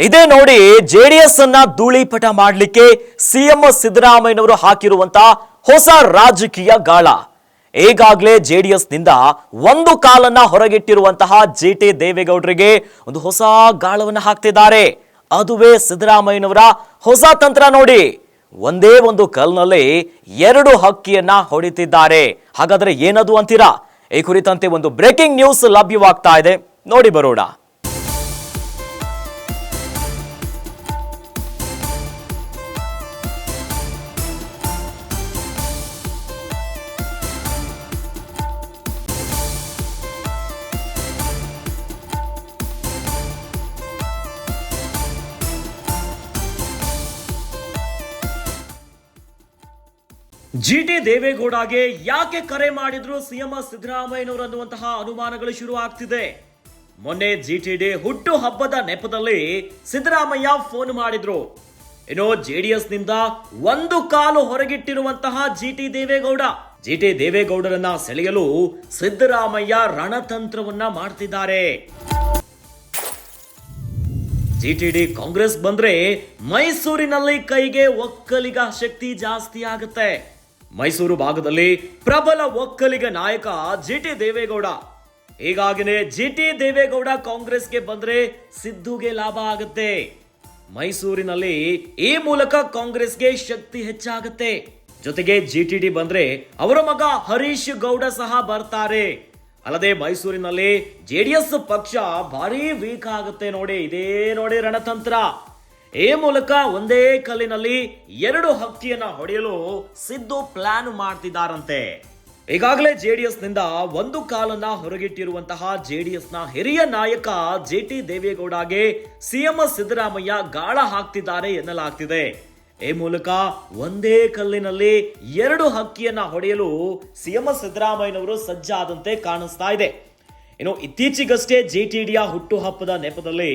ಇದೇ ನೋಡಿ ಜೆಡಿಎಸ್ ಅನ್ನ ಧೂಳಿಪಟ ಮಾಡಲಿಕ್ಕೆ ಸಿಎಂ ಸಿದ್ದರಾಮಯ್ಯನವರು ಹಾಕಿರುವಂತಹ ಹೊಸ ರಾಜಕೀಯ ಗಾಳ. ಈಗಾಗಲೇ ಜೆಡಿಎಸ್ ನಿಂದ ಒಂದು ಕಾಲನ್ನ ಹೊರಗಿಟ್ಟಿರುವಂತಹ ಜಿಟಿ ದೇವೇಗೌಡರಿಗೆ ಒಂದು ಹೊಸ ಗಾಳವನ್ನು ಹಾಕ್ತಿದ್ದಾರೆ. ಅದುವೇ ಸಿದ್ದರಾಮಯ್ಯನವರ ಹೊಸ ತಂತ್ರ ನೋಡಿ. ಒಂದೇ ಒಂದು ಕಲ್ನಲ್ಲಿ ಎರಡು ಹಕ್ಕಿಯನ್ನ ಹೊಡಿತಿದ್ದಾರೆ. ಹಾಗಾದ್ರೆ ಏನದು ಅಂತೀರಾ? ಈ ಕುರಿತಂತೆ ಒಂದು ಬ್ರೇಕಿಂಗ್ ನ್ಯೂಸ್ ಲಭ್ಯವಾಗ್ತಾ ಇದೆ, ನೋಡಿ ಬರೋಣ. ಜಿಟಿ ದೇವೇಗೌಡಗೆ ಯಾಕೆ ಕರೆ ಮಾಡಿದ್ರು ಸಿಎಂ ಸಿದ್ದರಾಮಯ್ಯನವರು ಅನ್ನುವಂತಹ ಅನುಮಾನಗಳು ಶುರು ಆಗ್ತಿದೆ. ಮೊನ್ನೆ ಜಿಟಿಡಿ ಹುಟ್ಟು ಹಬ್ಬದ ನೆಪದಲ್ಲಿ ಸಿದ್ದರಾಮಯ್ಯ ಫೋನ್ ಮಾಡಿದ್ರು. ಇನ್ನು ಜೆಡಿಎಸ್ ನಿಂದ ಒಂದು ಕಾಲು ಹೊರಗಿಟ್ಟಿರುವಂತಹ ಜಿಟಿ ದೇವೇಗೌಡರನ್ನ ಸೆಳೆಯಲು ಸಿದ್ದರಾಮಯ್ಯ ರಣತಂತ್ರವನ್ನ ಮಾಡ್ತಿದ್ದಾರೆ. ಜಿಟಿಡಿ ಕಾಂಗ್ರೆಸ್ ಬಂದ್ರೆ ಮೈಸೂರಿನಲ್ಲಿ ಕೈಗೆ ಒಕ್ಕಲಿಗ ಶಕ್ತಿ ಜಾಸ್ತಿ ಆಗುತ್ತೆ. ಮೈಸೂರು ಭಾಗದಲ್ಲಿ ಪ್ರಬಲ ಒಕ್ಕಲಿಗ ನಾಯಕ ಜಿಟಿ ದೇವೇಗೌಡ. ಹೀಗಾಗಿನೇ ಜಿಟಿ ದೇವೇಗೌಡ ಕಾಂಗ್ರೆಸ್ಗೆ ಬಂದ್ರೆ ಸಿದ್ದುಗೆ ಲಾಭ ಆಗುತ್ತೆ. ಮೈಸೂರಿನಲ್ಲಿ ಈ ಮೂಲಕ ಕಾಂಗ್ರೆಸ್ಗೆ ಶಕ್ತಿ ಹೆಚ್ಚಾಗುತ್ತೆ. ಜೊತೆಗೆ ಜಿಟಿಡಿ ಬಂದ್ರೆ ಅವರ ಮಗ ಹರೀಶ್ ಗೌಡ ಸಹ ಬರ್ತಾರೆ. ಅಲ್ಲದೆ ಮೈಸೂರಿನಲ್ಲಿ ಜೆಡಿಎಸ್ ಪಕ್ಷ ಭಾರಿ ವೀಕ್ ಆಗುತ್ತೆ. ಇದೇ ನೋಡಿ ರಣತಂತ್ರ. ಈ ಮೂಲಕ ಒಂದೇ ಕಲ್ಲಿನಲ್ಲಿ ಎರಡು ಹಕ್ಕಿಯನ್ನ ಹೊಡೆಯಲು ಸಿದ್ದು ಪ್ಲಾನ್ ಮಾಡ್ತಿದ್ದಾರಂತೆ. ಈಗಾಗಲೇ ಜೆಡಿಎಸ್ ನಿಂದ ಒಂದು ಕಾಲನ್ನ ಹೊರಗಿಟ್ಟಿರುವಂತಹ ಜೆಡಿಎಸ್ ನ ಹಿರಿಯ ನಾಯಕ ಜಿಟಿ ದೇವೇಗೌಡಗೆ ಸಿಎಂ ಸಿದ್ದರಾಮಯ್ಯ ಗಾಳ ಹಾಕ್ತಿದ್ದಾರೆ ಎನ್ನಲಾಗ್ತಿದೆ. ಈ ಮೂಲಕ ಒಂದೇ ಕಲ್ಲಿನಲ್ಲಿ ಎರಡು ಹಕ್ಕಿಯನ್ನ ಹೊಡೆಯಲು ಸಿಎಂ ಸಿದ್ದರಾಮಯ್ಯನವರು ಸಜ್ಜಾದಂತೆ ಕಾಣಿಸ್ತಾ ಇದೆ. ಇನ್ನು ಇತ್ತೀಚೆಗಷ್ಟೇ ಜಿಟಿಡಿಯ ಹುಟ್ಟುಹಬ್ಬದ ನೆಪದಲ್ಲಿ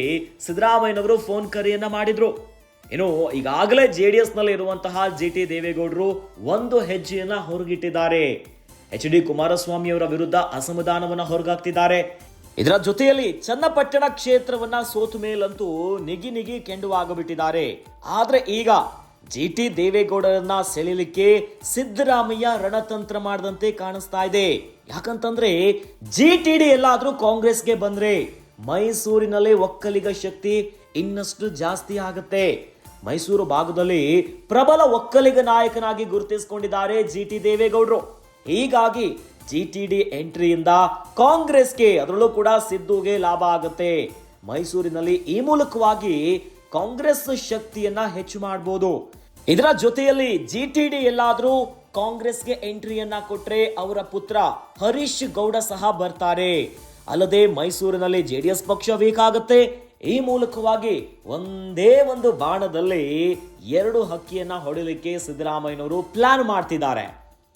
ಸಿದ್ದರಾಮಯ್ಯನವರು ಫೋನ್ ಕರೆಯನ್ನ ಮಾಡಿದ್ರು. ಇನ್ನು ಈಗಾಗಲೇ ಜೆಡಿಎಸ್ ನಲ್ಲಿ ಇರುವಂತಹ ಜಿಟಿ ದೇವೇಗೌಡರು ಒಂದು ಹೆಜ್ಜೆಯನ್ನ ಹೊರಗಿಟ್ಟಿದ್ದಾರೆ. ಎಚ್.ಡಿ. ಕುಮಾರಸ್ವಾಮಿ ಅವರ ವಿರುದ್ಧ ಅಸಮಾಧಾನವನ್ನ ಹೊರಗಾಕ್ತಿದ್ದಾರೆ. ಇದರ ಜೊತೆಯಲ್ಲಿ ಚನ್ನಪಟ್ಟಣ ಕ್ಷೇತ್ರವನ್ನ ಸೋತು ಮೇಲಂತೂ ನಿಗಿ ಕೆಂಡುವಾಗಬಿಟ್ಟಿದ್ದಾರೆ. ಆದ್ರೆ ಈಗ ಜಿಟಿ ದೇವೇಗೌಡರನ್ನ ಸೆಳೆಯಲಿಕ್ಕೆ ಸಿದ್ದರಾಮಯ್ಯ ರಣತಂತ್ರ ಮಾಡದಂತೆ ಕಾಣಿಸ್ತಾ ಇದೆ. ಯಾಕಂತಂದ್ರೆ ಜಿಟಿಡಿ ಎಲ್ಲಾದ್ರೂ ಕಾಂಗ್ರೆಸ್ಗೆ ಬಂದ್ರೆ ಮೈಸೂರಿನಲ್ಲಿ ಒಕ್ಕಲಿಗ ಶಕ್ತಿ ಇನ್ನಷ್ಟು ಜಾಸ್ತಿ ಆಗುತ್ತೆ. ಮೈಸೂರು ಭಾಗದಲ್ಲಿ ಪ್ರಬಲ ಒಕ್ಕಲಿಗ ನಾಯಕನಾಗಿ ಗುರುತಿಸಿಕೊಂಡಿದ್ದಾರೆ ಜಿಟಿ ದೇವೇಗೌಡರು. ಹೀಗಾಗಿ ಜಿಟಿಡಿ ಎಂಟ್ರಿಯಿಂದ ಕಾಂಗ್ರೆಸ್ಗೆ, ಅದರಲ್ಲೂ ಕೂಡ ಸಿದ್ದುಗೆ ಲಾಭ ಆಗುತ್ತೆ. ಮೈಸೂರಿನಲ್ಲಿ ಈ ಮೂಲಕವಾಗಿ ಕಾಂಗ್ರೆಸ್ ಶಕ್ತಿಯನ್ನ ಹೆಚ್ಚು ಮಾಡಬಹುದು. ಇದರ ಜೊತೆಯಲ್ಲಿ ಜಿಟಿಡಿ ಎಲ್ಲಾದ್ರೂ ಕಾಂಗ್ರೆಸ್ಗೆ ಎಂಟ್ರಿಯನ್ನ ಕೊಟ್ರೆ ಅವರ ಪುತ್ರ ಹರೀಶ್ ಗೌಡ ಸಹ ಬರ್ತಾರೆ. ಅಲ್ಲದೆ ಮೈಸೂರಿನಲ್ಲಿ ಜೆಡಿಎಸ್ ಪಕ್ಷ ವೀಕ್ ಆಗುತ್ತೆ. ಈ ಮೂಲಕವಾಗಿ ಒಂದೇ ಒಂದು ಬಾಣದಲ್ಲಿ ಎರಡು ಹಕ್ಕಿಯನ್ನ ಹೊಡೆಯಲಿಕ್ಕೆ ಸಿದ್ದರಾಮಯ್ಯನವರು ಪ್ಲಾನ್ ಮಾಡ್ತಿದ್ದಾರೆ.